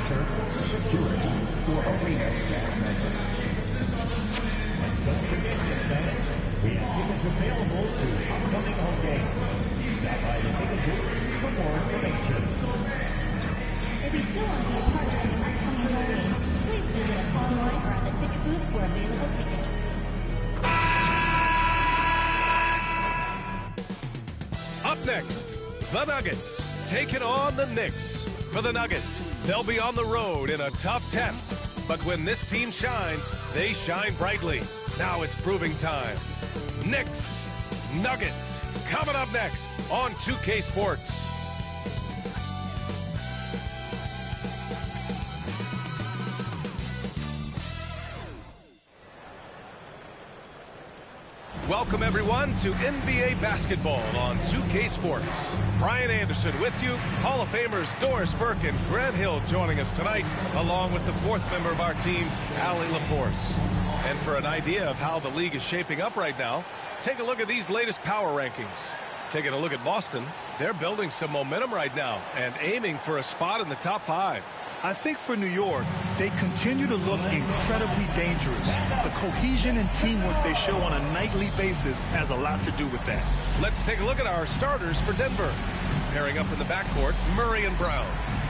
temperature, security, or arena staff measures. And don't forget, fans, we have tickets available to upcoming home games. Stop by the ticket booth for more information. If you still want to be a part of the upcoming home game, please visit us online or at the ticket booth for available tickets. Up next, the Nuggets taking on the Knicks. For the Nuggets, they'll be on the road in a tough test. But when this team shines, they shine brightly. Now it's proving time. Knicks, Nuggets, coming up next on 2K Sports. Welcome, everyone, to NBA basketball on 2K Sports. Brian Anderson with you. Hall of Famers Doris Burke and Grant Hill joining us tonight, along with the fourth member of our team, Allie LaForce. And for an idea of how the league is shaping up right now, take a look at these latest power rankings. Taking a look at Boston, they're building some momentum right now and aiming for a spot in the top 5. I think for New York, they continue to look incredibly dangerous. The cohesion and teamwork they show on a nightly basis has a lot to do with that. Let's take a look at our starters for Denver. Pairing up in the backcourt, Murray and Brown.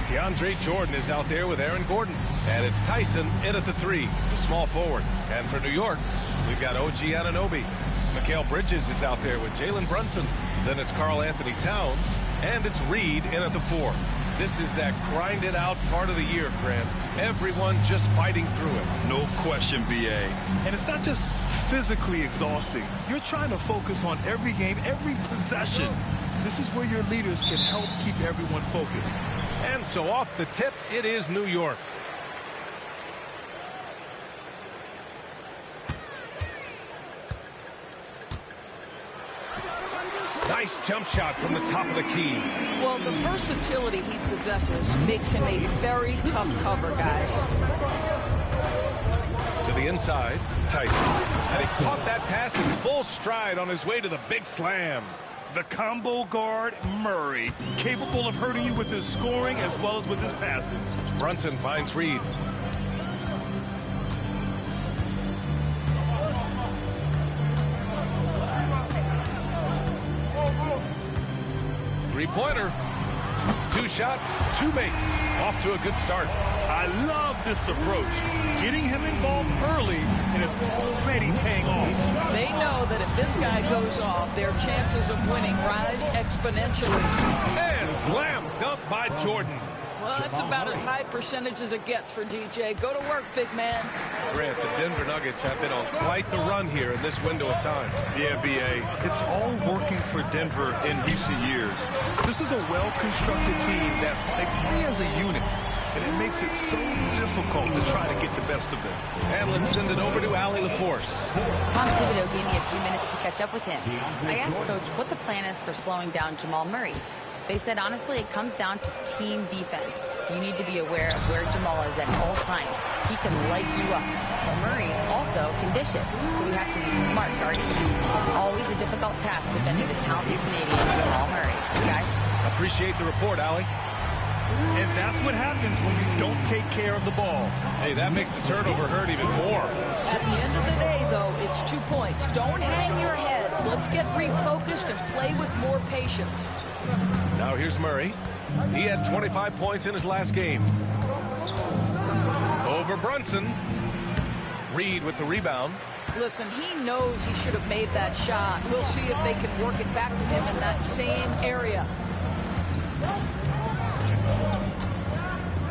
DeAndre Jordan is out there with Aaron Gordon. And it's Tyson in at the 3, the small forward. And for New York, we've got OG Anunoby. Mikal Bridges is out there with Jalen Brunson. Then it's Karl Anthony Towns. And it's Reed in at the 4. This is that grind-it-out part of the year, Grant. Everyone just fighting through it. No question, B.A. And it's not just physically exhausting. You're trying to focus on every game, every possession. This is where your leaders can help keep everyone focused. And so off the tip, it is New York. Nice jump shot from the top of the key. Well, the versatility he possesses makes him a very tough cover, guys. To the inside, Tyson. And he caught that pass in full stride on his way to the big slam. The combo guard, Murray, capable of hurting you with his scoring as well as with his passing. Brunson finds Reed. Three-pointer. 2 shots, 2 makes. Off to a good start. I love this approach. Getting him involved early, and it's already paying off. They know that if this guy goes off, their chances of winning rise exponentially. And slam dunk by Jordan. Well, that's about as high percentage as it gets for DJ. Go to work, big man. Grant, the Denver Nuggets have been on quite the run here in this window of time. Yeah, B.A. It's all working for Denver in recent years. This is a well-constructed team that they play as a unit, and it makes it so difficult to try to get the best of them. And let's send it over to Allie LaForce. Tom Thibodeau gave me a few minutes to catch up with him. I asked Coach what the plan is for slowing down Jamal Murray. They said, honestly, it comes down to team defense. You need to be aware of where Jamal is at all times. He can light you up. But Murray also can dish it. So we have to be smart guarding him. Always a difficult task defending the talented Canadian Jamal Murray. Guys? Appreciate the report, Allie. And that's what happens when you don't take care of the ball. Hey, that makes the turnover hurt even more. At the end of the day, though, it's 2 points. Don't hang your heads. Let's get refocused and play with more patience. Now here's Murray. He had 25 points in his last game. Over Brunson. Reed with the rebound. Listen, he knows he should have made that shot. We'll see if they can work it back to him in that same area.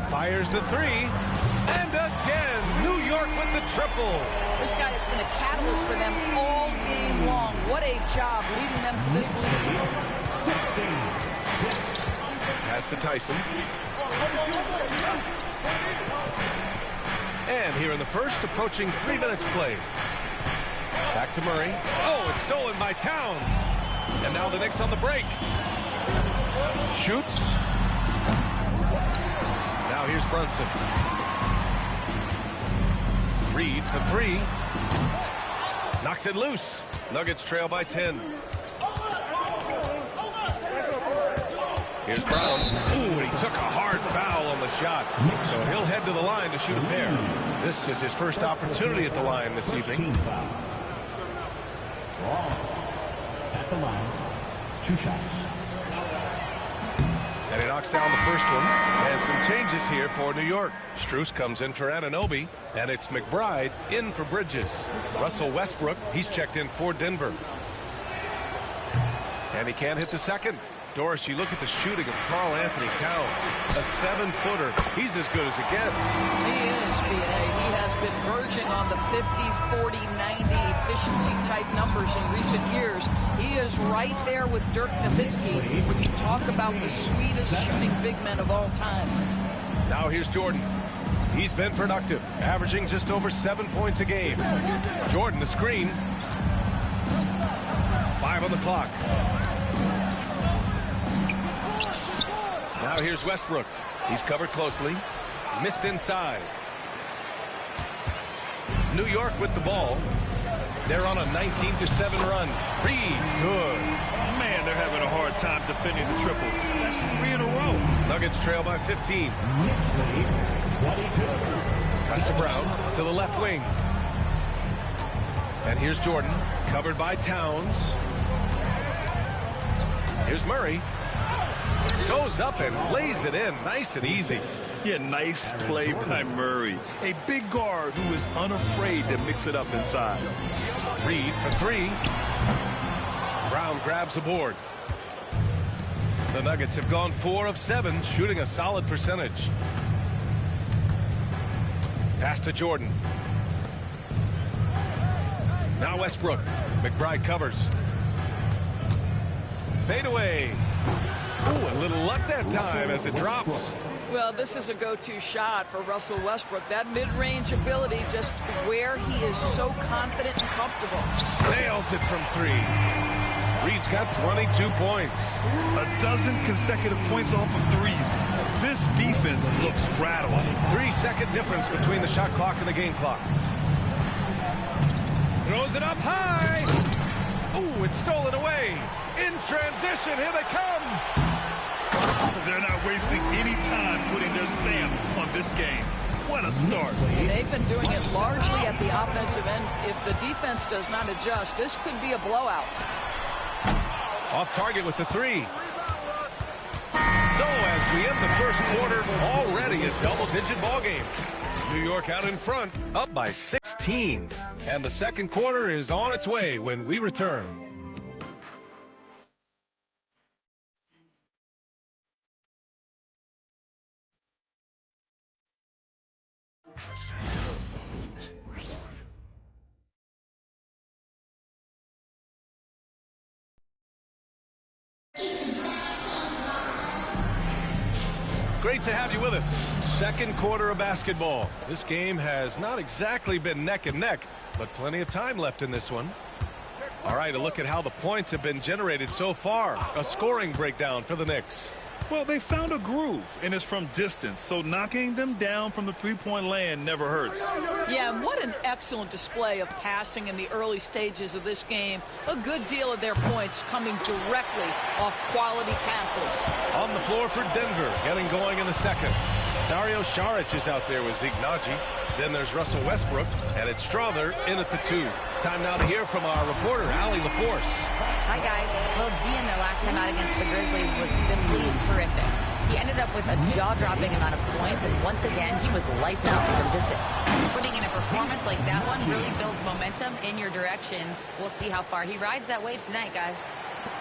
Fires the 3. And again, New York with the triple. This guy has been a catalyst for them all game long. What a job leading them to this lead. Pass to Tyson. And here in the first, approaching 3 minutes played. Back to Murray. Oh, it's stolen by Towns. And now the Knicks on the break. Shoots. Now here's Brunson. Reed to 3. Knocks it loose. Nuggets trail by 10. Here's Brown. Ooh, and he took a hard foul on the shot. So he'll head to the line to shoot a pair. This is his first opportunity at the line this evening. At the line, 2 shots. And he knocks down the first one. And some changes here for New York. Strus comes in for Anunoby, and it's McBride in for Bridges. Russell Westbrook, he's checked in for Denver. And he can't hit the second. Doris, you look at the shooting of Karl Anthony Towns. A 7-footer. He's as good as it gets. He is, B.A. He has been verging on the 50, 40, 90 efficiency type numbers in recent years. He is right there with Dirk Nowitzki when you talk about the sweetest shooting big men of all time. Now here's Jordan. He's been productive, averaging just over 7 points a game. Jordan, the screen. 5 on the clock. Now here's Westbrook. He's covered closely. Missed inside. New York with the ball. They're on a 19-7 run. Reed, good. Man, they're having a hard time defending the triple. That's 3 in a row. Nuggets trail by 15. Knicks lead, 22. Pass to Brown to the left wing. And here's Jordan, covered by Towns. Here's Murray. Goes up and lays it in, nice and easy. Yeah, nice play by Murray. A big guard who is unafraid to mix it up inside. Reed for 3. Brown grabs the board. The Nuggets have gone 4 of 7, shooting a solid percentage. Pass to Jordan. Now Westbrook. McBride covers. Fade away. Ooh, a little luck that time as it drops. Well, this is a go-to shot for Russell Westbrook. That mid-range ability, just where he is so confident and comfortable. Nails it from 3. Reed's got 22 points. A dozen consecutive points off of threes. This defense looks rattled. 3-second difference between the shot clock and the game clock. Throws it up high. Ooh, it's stolen away. In transition, here they come. They're not wasting any time putting their stamp on this game. What a start. They've been doing it largely at the offensive end. If the defense does not adjust, this could be a blowout. Off target with the 3. So as we end the first quarter, already a double-digit ball game. New York out in front, up by 16. And the second quarter is on its way when we return. Great to have you with us. Second quarter of basketball. This game has not exactly been neck and neck, but plenty of time left in this one. All right, a look at how the points have been generated so far. A scoring breakdown for the Knicks. Well, they found a groove, and it's from distance, so knocking them down from the three-point land never hurts. Yeah, and what an excellent display of passing in the early stages of this game. A good deal of their points coming directly off quality passes. On the floor for Denver, getting going in the second. Dario Saric is out there with Zeke Naji. Then there's Russell Westbrook, and it's Strother in at the 2. Time now to hear from our reporter, Allie LaForce. Hi, guys. Well, Dean, last time out against the Grizzlies was simply terrific. He ended up with a jaw-dropping amount of points, and once again, he was lights out from distance. Putting in a performance like that one really builds momentum in your direction. We'll see how far he rides that wave tonight, guys.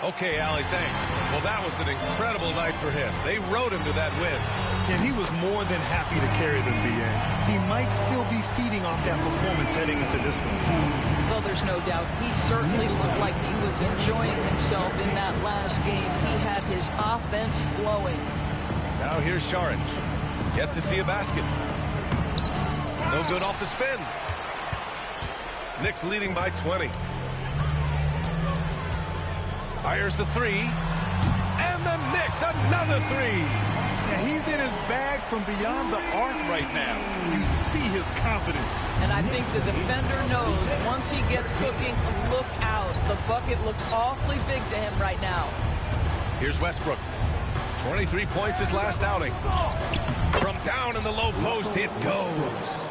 Okay, Allie, thanks. Well, that was an incredible night for him. They rode him to that win. And he was more than happy to carry them, B.A. He might still be feeding off that performance heading into this one. Well, there's no doubt. He certainly looked like he was enjoying himself in that last game. He had his offense flowing. Now here's Saric. Yet to see a basket. No good off the spin. Knicks leading by 20. Fires the 3. And the Knicks, another 3. Yeah, he's in his bag from beyond the arc right now. You see his confidence. And I think the defender knows once he gets cooking, look out. The bucket looks awfully big to him right now. Here's Westbrook. 23 points his last outing. From down in the low post, it goes.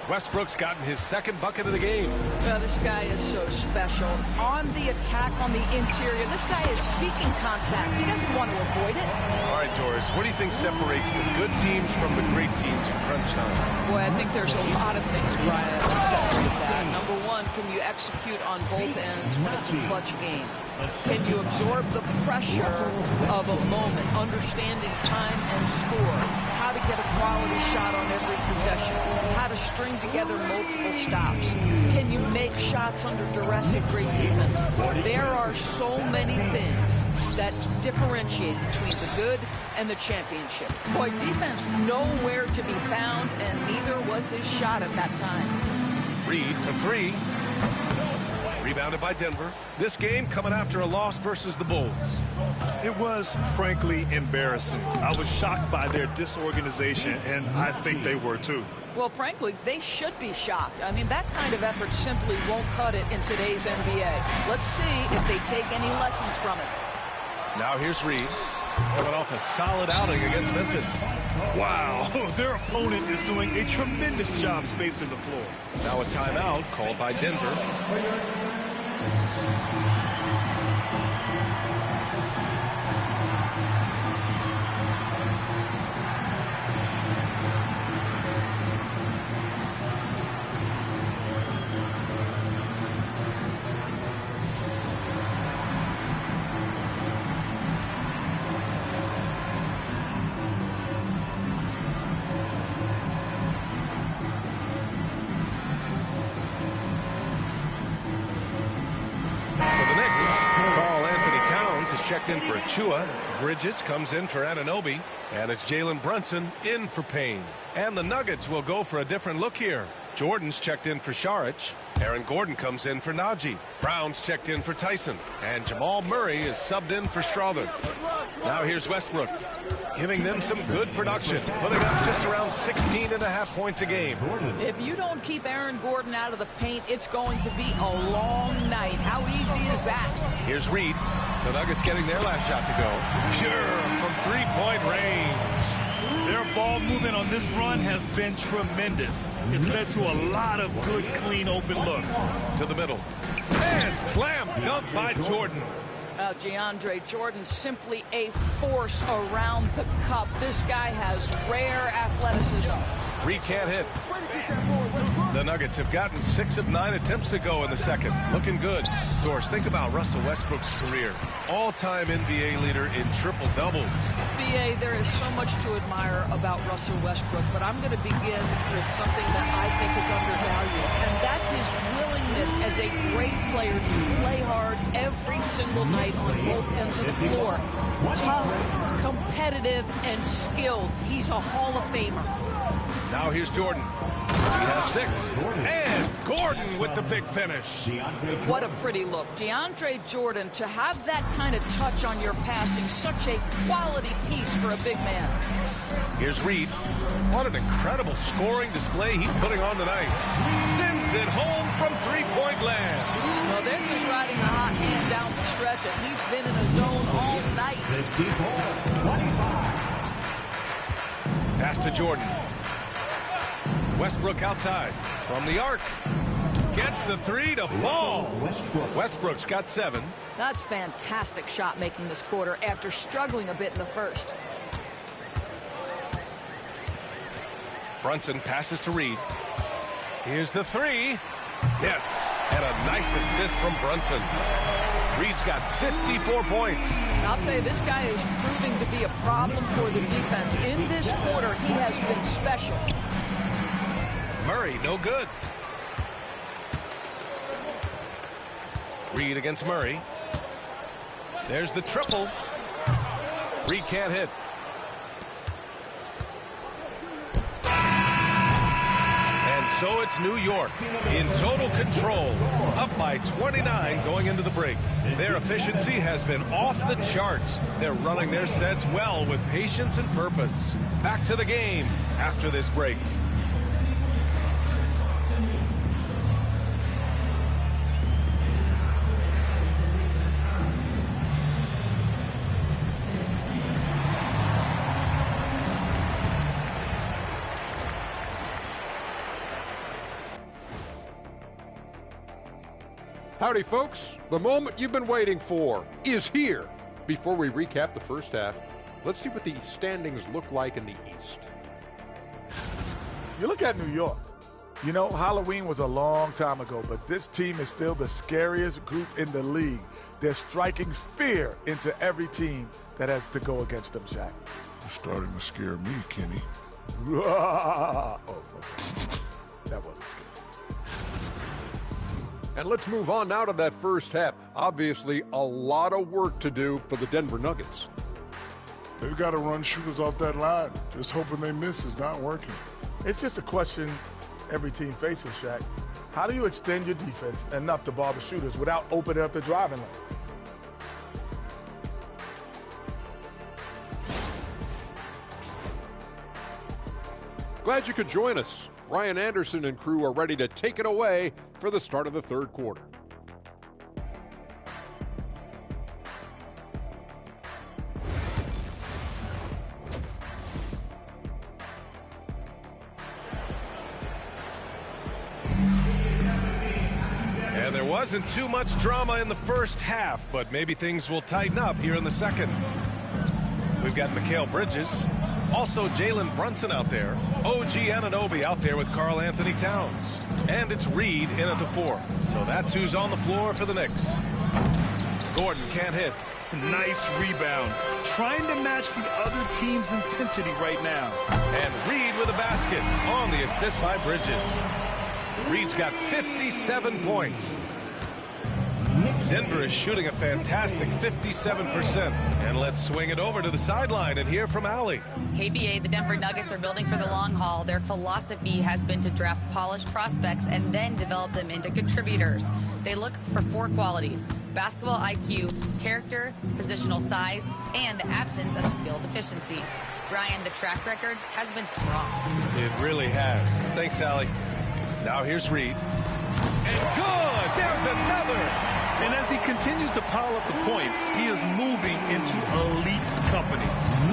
Westbrook's gotten his second bucket of the game. Well, this guy is so special. On the attack on the interior, this guy is seeking contact. He doesn't want to avoid it. All right, Doris, what do you think separates the good teams from the great teams in crunch time? Boy, I think there's a lot of things, Brian, that separate that. Number one, can you execute on both ends when it's a clutch game? Can you absorb the pressure of a moment, understanding time and score, how to get a quality shot on every possession, how to string together multiple stops? Can you make shots under duress of great defense? There are so many things that differentiate between the good and the championship. Boy, defense nowhere to be found, and neither was his shot at that time. Reed for three. Rebounded by Denver. This game coming after a loss versus the Bulls. It was, frankly, embarrassing. I was shocked by their disorganization, and I think they were, too. Well, frankly, they should be shocked. I mean, that kind of effort simply won't cut it in today's NBA. Let's see if they take any lessons from it. Now here's Reed, coming off a solid outing against Memphis. Wow, their opponent is doing a tremendous job spacing the floor. Now a timeout called by Denver. Checked in for Achua. Bridges comes in for Anunoby. And it's Jalen Brunson in for Payne. And the Nuggets will go for a different look here. Jordan's checked in for Saric. Aaron Gordon comes in for Najee. Brown's checked in for Tyson. And Jamal Murray is subbed in for Strother. Now here's Westbrook, giving them some good production, putting up just around 16.5 points a game. If you don't keep Aaron Gordon out of the paint, it's going to be a long night. How easy is that? Here's Reed. The Nuggets getting their last shot to go. Pure from three-point range. Their ball movement on this run has been tremendous. It's led to a lot of good, clean, open looks. To the middle. And slam dunk by Jordan. DeAndre Jordan, simply a force around the cup. This guy has rare athleticism. Reed can't hit. The Nuggets have gotten 6 of 9 attempts to go in the second. Looking good. Doris, think about Russell Westbrook's career. All-time NBA leader in triple-doubles. BA, there is so much to admire about Russell Westbrook, but I'm going to begin with something that I think is undervalued, and that's his willingness as a great player to play hard every single night on both ends of the floor. Tough, competitive, and skilled. He's a Hall of Famer. Now here's Jordan. He has 6. And Gordon with the big finish. What a pretty look. DeAndre Jordan, to have that kind of touch on your passing, such a quality piece for a big man. Here's Reed. What an incredible scoring display he's putting on tonight. Sends it home from three-point land. Well, they're just riding a hot hand down the stretch, and he's been in a zone all night. 25. Pass to Jordan. Westbrook outside from the arc. Gets the 3 to fall. Westbrook's got 7. That's fantastic shot making this quarter after struggling a bit in the first. Brunson passes to Reed. Here's the 3. Yes, and a nice assist from Brunson. Reed's got 54 points. I'll tell you, this guy is proving to be a problem for the defense. In this quarter, he has been special. Murray, no good. Reed against Murray. There's the triple. Reed can't hit. And so it's New York in total control, up by 29 going into the break. Their efficiency has been off the charts. They're running their sets well with patience and purpose. Back to the game after this break. Howdy, folks. The moment you've been waiting for is here. Before we recap the first half, let's see what the standings look like in the East. You look at New York. You know, Halloween was a long time ago, but this team is still the scariest group in the league. They're striking fear into every team that has to go against them, Shaq. You're starting to scare me, Kenny. Oh, okay. That wasn't scary. And let's move on now to that first half. Obviously, a lot of work to do for the Denver Nuggets. They've got to run shooters off that line. Just hoping they miss is not working. It's just a question every team faces, Shaq. How do you extend your defense enough to bar the shooters without opening up the driving lanes? Glad you could join us. Ryan Anderson and crew are ready to take it away for the start of the third quarter. And there wasn't too much drama in the first half, but maybe things will tighten up here in the second. We've got Mikal Bridges, also Jalen Brunson out there, OG Anunoby out there with Karl Anthony Towns, and it's Reed in at the 4. So that's who's on the floor for the Knicks. Gordon can't hit. Nice rebound. Trying to match the other team's intensity right now. And Reed with a basket on the assist by Bridges. Reed's got 57 points. Denver is shooting a fantastic 57%. And let's swing it over to the sideline and hear from Allie. Hey, BA, the Denver Nuggets are building for the long haul. Their philosophy has been to draft polished prospects and then develop them into contributors. They look for 4 qualities: basketball IQ, character, positional size, and the absence of skill deficiencies. Brian, the track record has been strong. It really has. Thanks, Allie. Now here's Reed. And good! There's another! And as he continues to pile up the points, he is moving into elite company.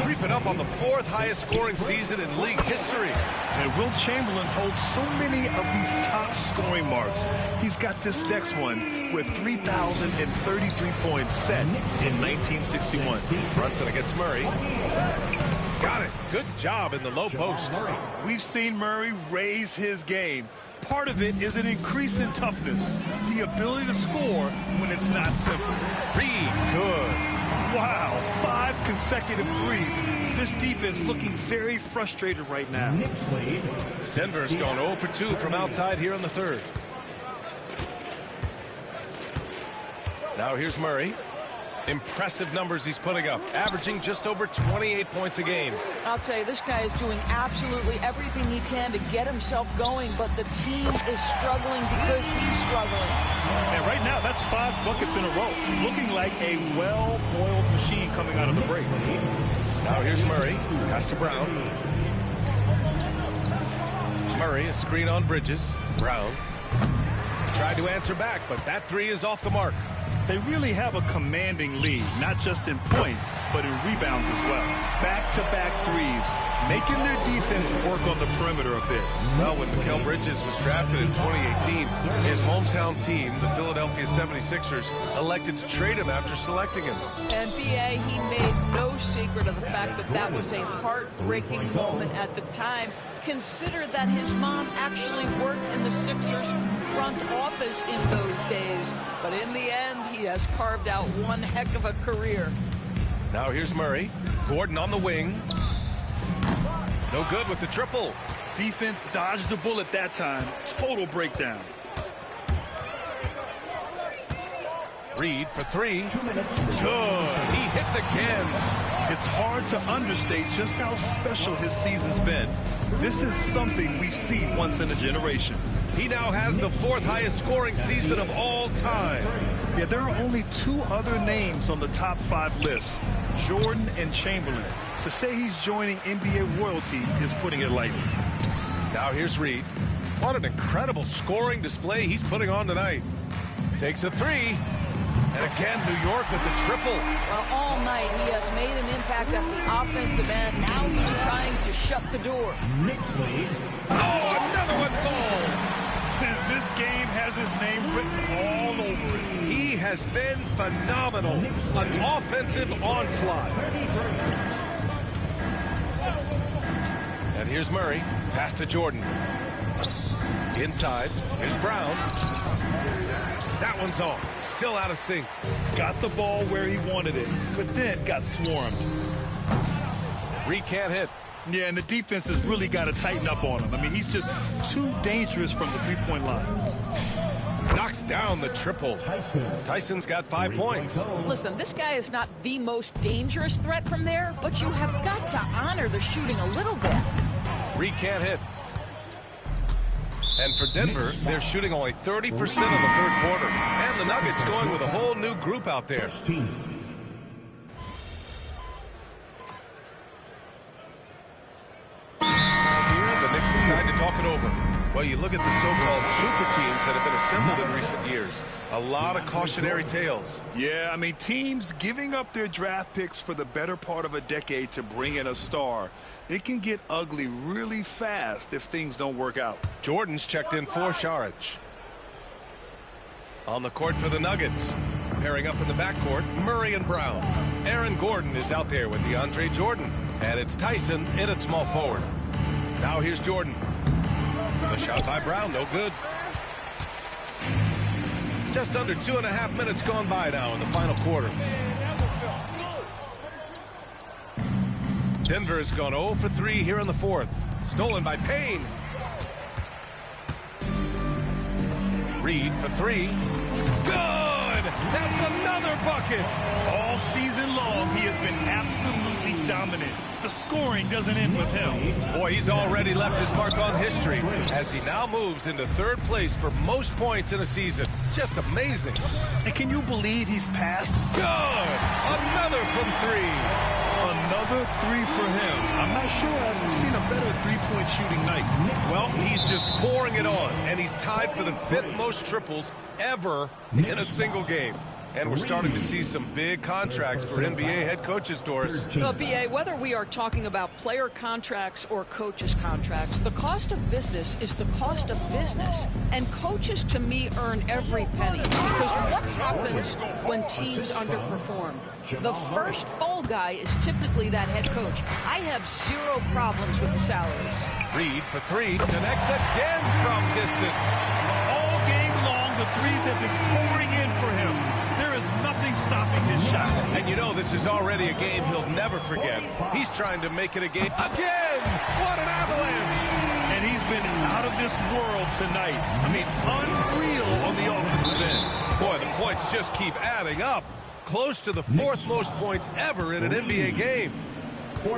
Creeping up on the 4th highest scoring season in league history. And Will Chamberlain holds so many of these top scoring marks. He's got this next one with 3,033 points set in 1961. Brunson against Murray. Got it. Good job in the low post. We've seen Murray raise his game. Part of it is an increase in toughness, the ability to score when it's not simple. Reed, good. Wow, 5 consecutive threes. This defense looking very frustrated right now. Denver's gone 0 for 2 from outside here in the third. Now here's Murray. Impressive numbers he's putting up, averaging just over 28 points a game. I'll tell you, this guy is doing absolutely everything he can to get himself going, but the team is struggling because he's struggling. And right now, that's 5 buckets in a row. Looking like a well-oiled machine coming out of the break. Now here's Murray. Pass to Brown. Murray, a screen on Bridges. Brown tried to answer back, but that 3 is off the mark. They really have a commanding lead, not just in points, but in rebounds as well. Back-to-back threes, making their defense work on the perimeter a bit. Well, when Mikal Bridges was drafted in 2018, his hometown team, the Philadelphia 76ers, elected to trade him after selecting him. And BA, he made no secret of the fact that that was a heartbreaking moment at the time. Consider that his mom actually worked in the Sixers front office in those days. But in the end, he has carved out one heck of a career. Now here's Murray. Gordon on the wing. No good with the triple. Defense dodged the bullet that time. Total breakdown. Reed for 3. Good. He hits again. It's hard to understate just how special his season's been. This is something we see once in a generation. He now has the 4th highest scoring season of all time. Yeah, there are only 2 other names on the top 5 list, Jordan and Chamberlain. To say he's joining NBA royalty is putting it lightly. Now here's Reed. What an incredible scoring display he's putting on tonight. Takes a 3. And again, New York with the triple. Well, all night he has made an impact at the offensive end. Now he's trying to shut the door. Oh, another one falls. This game has his name written all over it. He has been phenomenal. An offensive onslaught. And here's Murray. Pass to Jordan. Inside. Here's Brown. That one's off. Still out of sync. Got the ball where he wanted it, but then got swarmed. Reed can't hit. Yeah, and the defense has really got to tighten up on him. I mean, he's just too dangerous from the three-point line. Knocks down the triple. Tyson's got 5 points. Listen, this guy is not the most dangerous threat from there, but you have got to honor the shooting a little bit. Reed can't hit. And for Denver, they're shooting only 30% in the third quarter. And the Nuggets going with a whole new group out there. Here, the Knicks decide to talk it over. Well, you look at the so-called super teams that have been assembled in recent years. A lot of cautionary tales. Yeah, I mean, teams giving up their draft picks for the better part of a decade to bring in a star. It can get ugly really fast if things don't work out. Jordan's checked in for Saric. On the court for the Nuggets. Pairing up in the backcourt, Murray and Brown. Aaron Gordon is out there with DeAndre Jordan. And it's Tyson in at small forward. Now here's Jordan. The shot by Brown, no good. Just under 2.5 minutes gone by now in the final quarter. Denver has gone 0 for 3 here in the fourth. Stolen by Payne. Reed for 3. Good! That's another bucket! All season long, he has been absolutely dominant. The scoring doesn't end with him. Boy, he's already left his mark on history as he now moves into third place for most points in a season. Just amazing. And can you believe he's passed? Good! Another from 3. Another 3 for him. I'm not sure I've seen a better three-point shooting night. Well, he's just pouring it on, and he's tied for the 5th most triples ever in a single game. And we're starting to see some big contracts for NBA head coaches, Doris. Well, BA, whether we are talking about player contracts or coaches' contracts, the cost of business is the cost of business. And coaches, to me, earn every penny. Because what happens when teams underperform? The first fall guy is typically that head coach. I have 0 problems with the salaries. Reed for 3. Connects again from distance. All game long, the threes have been pouring in for him. There is nothing stopping his shot. And you know this is already a game he'll never forget. He's trying to make it a game again. What an avalanche. And he's been out of this world tonight. I mean, unreal on the offensive end. Boy, the points just keep adding up. Close to the 4th most points ever in an NBA game.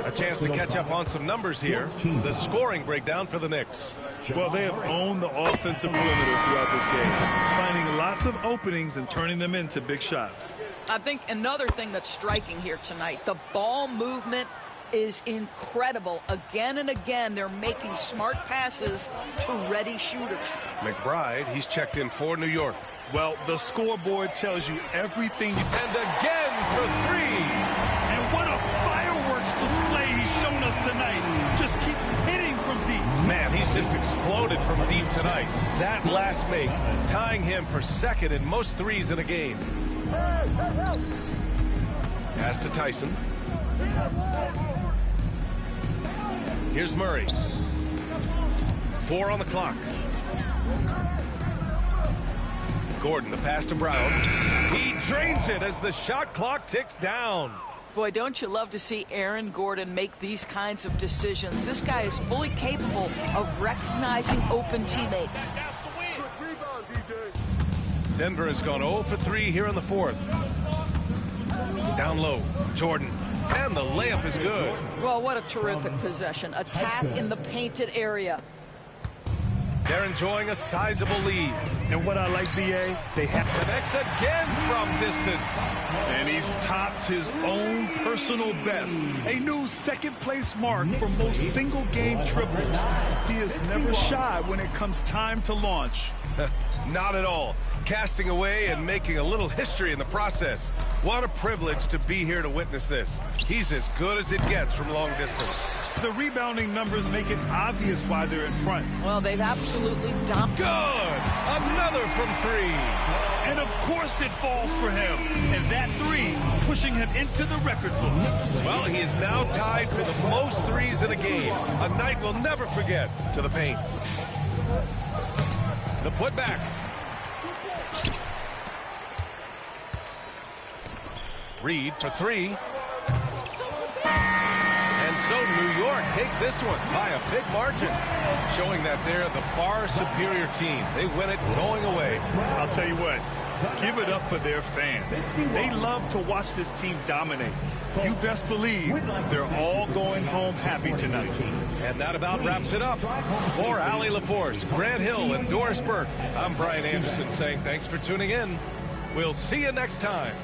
A chance to catch up on some numbers here. The scoring breakdown for the Knicks. Well, they have owned the offensive perimeter throughout this game, finding lots of openings and turning them into big shots. I think another thing that's striking here tonight, the ball movement is incredible. Again and again, they're making smart passes to ready shooters. McBride, he's checked in for New York. Well, the scoreboard tells you everything. And again for 3. And what a fireworks display he's shown us tonight. Just keeps hitting from deep. Man, he's just exploded from deep tonight. That last make, tying him for 2nd in most threes in a game. Pass to Tyson. Here's Murray. 4 on the clock. Gordon, the pass to Brown. He drains it as the shot clock ticks down. Boy, don't you love to see Aaron Gordon make these kinds of decisions. This guy is fully capable of recognizing open teammates. Denver has gone 0 for 3 here in the 4th. Down low, Jordan. And the layup is good. Well, what a terrific possession. Attack in the painted area. They're enjoying a sizable lead. And what I like, BA, they have connects again from distance. And he's topped his own personal best. A new 2nd place mark for most single game triples. He is never shy when it comes time to launch. Not at all. Casting away and making a little history in the process. What a privilege to be here to witness this. He's as good as it gets from long distance. The rebounding numbers make it obvious why they're in front. Well, they've absolutely dominated. Good! Another from three. And of course it falls for him. And that three pushing him into the record book. Well, he is now tied for the most threes in a game. A night we'll never forget. To the paint. The putback. Reed for three. And so New York takes this one by a big margin, showing that they're the far superior team. They win it going away. I'll tell you what, give it up for their fans. They love to watch this team dominate. You best believe they're all going home happy tonight. And that about wraps it up. For Allie LaForce, Grant Hill, and Doris Burke, I'm Brian Anderson saying thanks for tuning in. We'll see you next time.